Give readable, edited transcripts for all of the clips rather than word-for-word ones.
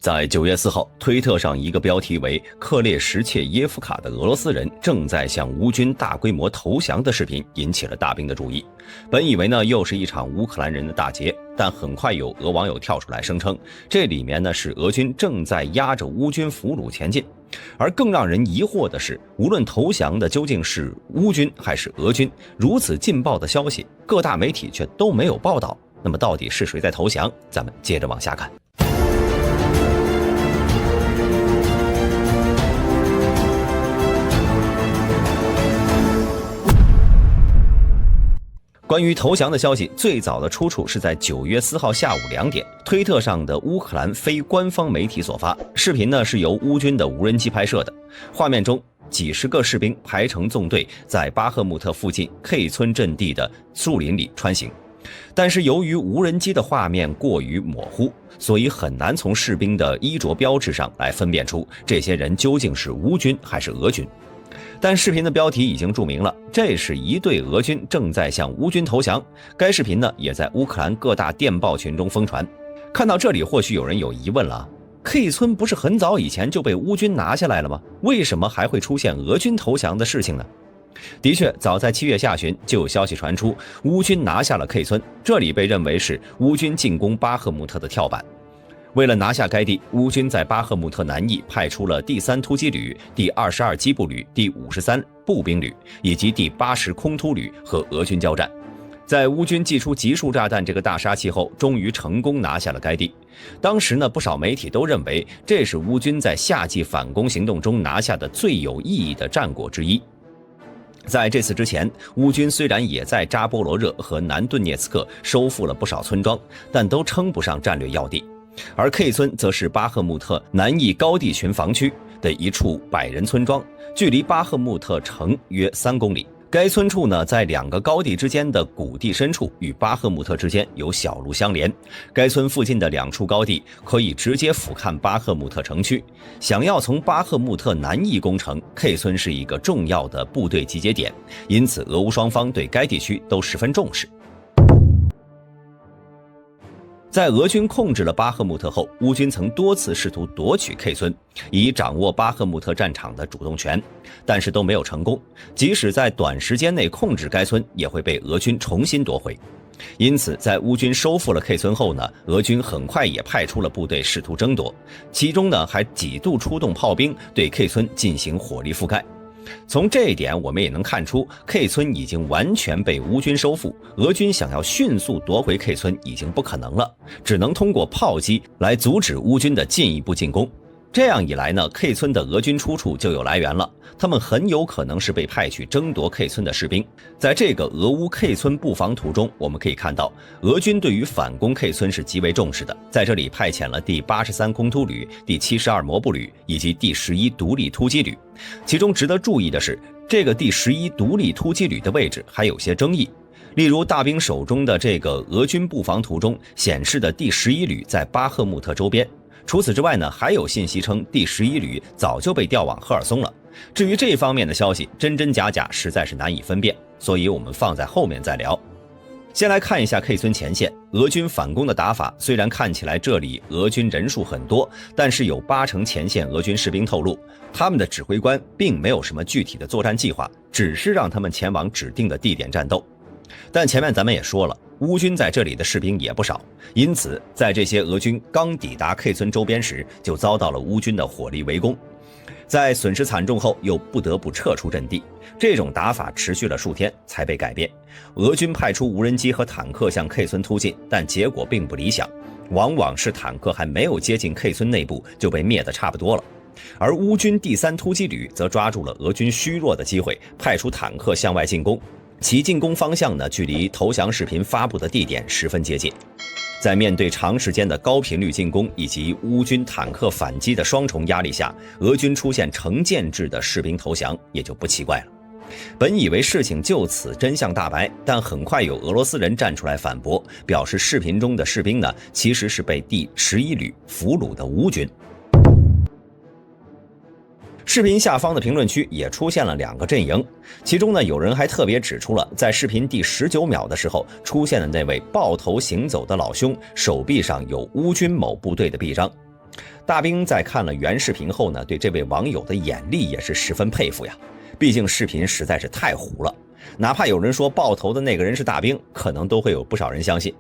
在9月4号，推特上一个标题为克列什切耶夫卡的俄罗斯人正在向乌军大规模投降的视频引起了大兵的注意。本以为呢又是一场乌克兰人的大捷，但很快有俄网友跳出来声称，这里面呢是俄军正在压着乌军俘虏前进。而更让人疑惑的是，无论投降的究竟是乌军还是俄军，如此劲爆的消息，各大媒体却都没有报道。那么到底是谁在投降？咱们接着往下看。关于投降的消息，最早的出处是在9月4号下午2点，推特上的乌克兰非官方媒体所发。视频呢是由乌军的无人机拍摄的，画面中几十个士兵排成纵队，在巴赫穆特附近 K 村阵地的树林里穿行。但是由于无人机的画面过于模糊，所以很难从士兵的衣着标志上来分辨出这些人究竟是乌军还是俄军。但视频的标题已经注明了，这是一队俄军正在向乌军投降。该视频呢，也在乌克兰各大电报群中疯传。看到这里，或许有人有疑问了，K 村不是很早以前就被乌军拿下来了吗？为什么还会出现俄军投降的事情呢？的确，早在7月下旬就有消息传出，乌军拿下了 K 村，这里被认为是乌军进攻巴赫穆特的跳板。为了拿下该地，乌军在巴赫穆特南翼派出了第3突击旅、第22机步旅、第53步兵旅以及第80空突旅和俄军交战。在乌军祭出集束炸弹这个大杀器后，终于成功拿下了该地。当时呢，不少媒体都认为这是乌军在夏季反攻行动中拿下的最有意义的战果之一。在这次之前，乌军虽然也在扎波罗热和南顿涅茨克收复了不少村庄，但都称不上战略要地。而 K 村则是巴赫穆特南翼高地群防区的一处100人村庄，距离巴赫穆特城约3公里。该村处呢，在2个高地之间的谷地深处，与巴赫穆特之间有小路相连。该村附近的2处高地可以直接俯瞰巴赫穆特城区。想要从巴赫穆特南翼攻城， K 村是一个重要的部队集结点，因此俄乌双方对该地区都十分重视。在俄军控制了巴赫穆特后，乌军曾多次试图夺取 K 村，以掌握巴赫穆特战场的主动权，但是都没有成功。即使在短时间内控制该村，也会被俄军重新夺回。因此，在乌军收复了 K 村后呢，俄军很快也派出了部队试图争夺，其中呢还几度出动炮兵对 K 村进行火力覆盖。从这一点我们也能看出 K 村已经完全被乌军收复，俄军想要迅速夺回 K 村已经不可能了，只能通过炮击来阻止乌军的进一步进攻。这样一来呢， K 村的俄军出处就有来源了，他们很有可能是被派去争夺 K 村的士兵。在这个俄乌 K 村布防图中，我们可以看到俄军对于反攻 K 村是极为重视的，在这里派遣了第83空突旅、第72摩步旅以及第11独立突击旅。其中值得注意的是，这个第11独立突击旅的位置还有些争议。例如大兵手中的这个俄军布防图中显示的第11旅在巴赫穆特周边。除此之外呢，还有信息称第11旅早就被调往赫尔松了。至于这方面的消息真真假假，实在是难以分辨，所以我们放在后面再聊。先来看一下 K 村前线，俄军反攻的打法虽然看起来这里俄军人数很多，但是有80%前线俄军士兵透露，他们的指挥官并没有什么具体的作战计划，只是让他们前往指定的地点战斗。但前面咱们也说了，乌军在这里的士兵也不少，因此在这些俄军刚抵达 K 村周边时，就遭到了乌军的火力围攻。在损失惨重后，又不得不撤出阵地。这种打法持续了数天才被改变。俄军派出无人机和坦克向 K 村突进，但结果并不理想，往往是坦克还没有接近 K 村内部就被灭得差不多了。而乌军第3突击旅则抓住了俄军虚弱的机会，派出坦克向外进攻。其进攻方向呢，距离投降视频发布的地点十分接近。在面对长时间的高频率进攻以及乌军坦克反击的双重压力下，俄军出现成建制的士兵投降，也就不奇怪了。本以为事情就此真相大白，但很快有俄罗斯人站出来反驳，表示视频中的士兵呢，其实是被第11旅俘虏的乌军。视频下方的评论区也出现了2个阵营，其中呢，有人还特别指出了在视频第19秒的时候出现的那位抱头行走的老兄手臂上有乌军某部队的臂章。大兵在看了原视频后呢，对这位网友的眼力也是十分佩服呀。毕竟视频实在是太糊了，哪怕有人说爆头的那个人是大兵，可能都会有不少人相信。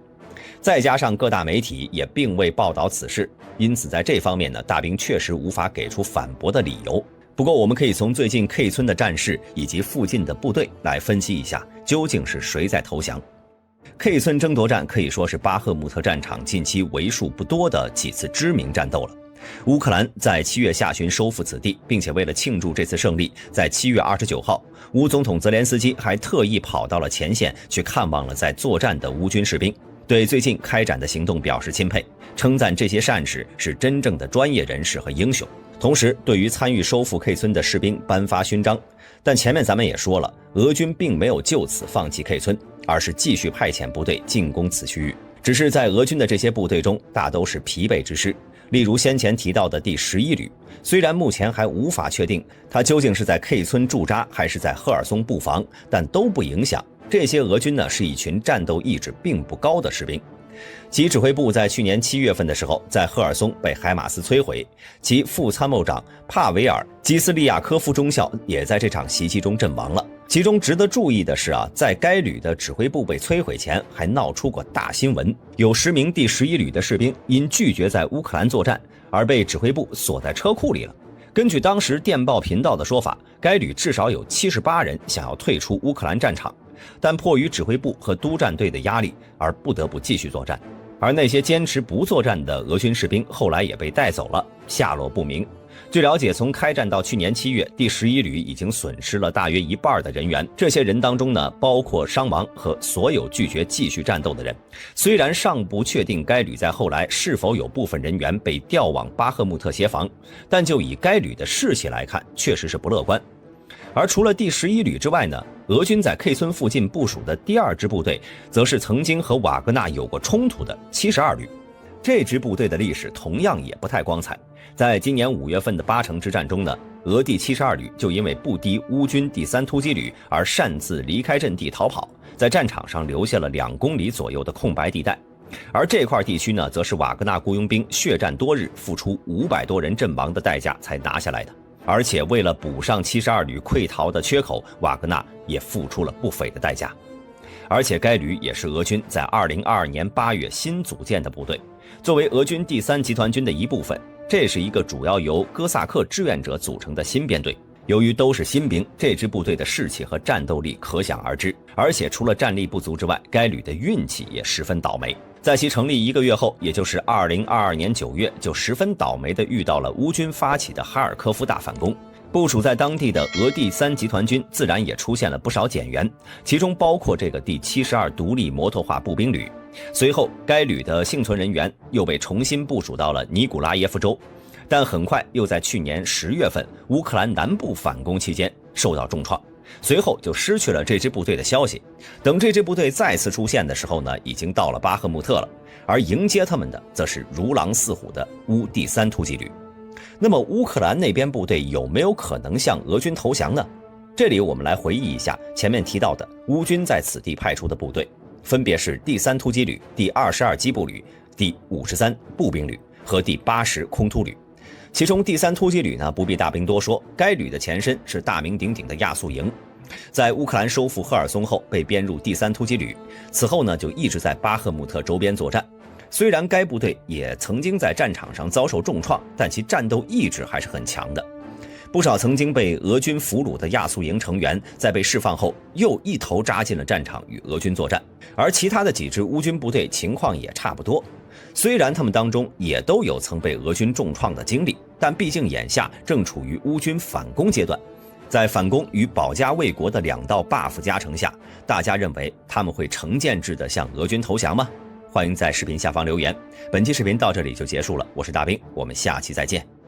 再加上各大媒体也并未报道此事，因此在这方面呢，大兵确实无法给出反驳的理由。不过我们可以从最近 K 村的战事以及附近的部队来分析一下，究竟是谁在投降。K 村争夺战可以说是巴赫穆特战场近期为数不多的几次知名战斗了。乌克兰在7月下旬收复此地，并且为了庆祝这次胜利，在7月29号，乌总统泽连斯基还特意跑到了前线去看望了在作战的乌军士兵，对最近开展的行动表示钦佩，称赞这些战士是真正的专业人士和英雄。同时，对于参与收复 K 村的士兵颁发勋章。但前面咱们也说了，俄军并没有就此放弃 K 村，而是继续派遣部队进攻此区域。只是在俄军的这些部队中，大都是疲惫之师。例如先前提到的第11旅，虽然目前还无法确定它究竟是在 K 村驻扎还是在赫尔松布防，但都不影响这些俄军呢是一群战斗意志并不高的士兵。其指挥部在去年7月份的时候，在赫尔松被海马斯摧毁，其副参谋长帕维尔·基斯利亚科夫中校也在这场袭击中阵亡了。其中值得注意的是在该旅的指挥部被摧毁前，还闹出过大新闻，有10名第11旅的士兵因拒绝在乌克兰作战而被指挥部锁在车库里了。根据当时电报频道的说法，该旅至少有78人想要退出乌克兰战场，但迫于指挥部和督战队的压力而不得不继续作战。而那些坚持不作战的俄军士兵后来也被带走了，下落不明。据了解，从开战到去年7月，第11旅已经损失了大约一半的人员。这些人当中呢，包括伤亡和所有拒绝继续战斗的人。虽然尚不确定该旅在后来是否有部分人员被调往巴赫穆特协防，但就以该旅的士气来看，确实是不乐观。而除了第11旅之外呢，俄军在 K 村附近部署的第2支部队，则是曾经和瓦格纳有过冲突的72旅。这支部队的历史同样也不太光彩。在今年5月份的巴城之战中呢，俄第72旅就因为不敌乌军第3突击旅而擅自离开阵地逃跑，在战场上留下了2公里左右的空白地带。而这块地区呢，则是瓦格纳雇佣兵血战多日，付出500多人阵亡的代价才拿下来的。而且为了补上72旅溃逃的缺口，瓦格纳也付出了不菲的代价。而且该旅也是俄军在2022年8月新组建的部队，作为俄军第3集团军的一部分，这是一个主要由哥萨克志愿者组成的新编队。由于都是新兵，这支部队的士气和战斗力可想而知。而且除了战力不足之外，该旅的运气也十分倒霉。在其成立1个月后，也就是2022年9月，就十分倒霉地遇到了乌军发起的哈尔科夫大反攻。部署在当地的俄第3集团军自然也出现了不少减员，其中包括这个第72独立摩托化步兵旅。随后该旅的幸存人员又被重新部署到了尼古拉耶夫州，但很快又在去年10月份乌克兰南部反攻期间受到重创，随后就失去了这支部队的消息。等这支部队再次出现的时候呢，已经到了巴赫穆特了，而迎接他们的则是如狼似虎的乌第3突击旅。那么乌克兰那边部队有没有可能向俄军投降呢？这里我们来回忆一下前面提到的乌军在此地派出的部队，分别是第3突击旅、第22机步旅、第53步兵旅和第80空突旅。其中第3突击旅呢，不必大兵多说，该旅的前身是大名鼎鼎的亚速营，在乌克兰收复赫尔松后被编入第3突击旅，此后呢就一直在巴赫穆特周边作战。虽然该部队也曾经在战场上遭受重创，但其战斗意志还是很强的。不少曾经被俄军俘虏的亚速营成员在被释放后又一头扎进了战场与俄军作战，而其他的几支乌军部队情况也差不多。虽然他们当中也都有曾被俄军重创的经历，但毕竟眼下正处于乌军反攻阶段，在反攻与保家卫国的2道 buff 加成下，大家认为他们会成建制地向俄军投降吗？欢迎在视频下方留言。本期视频到这里就结束了，我是大兵，我们下期再见。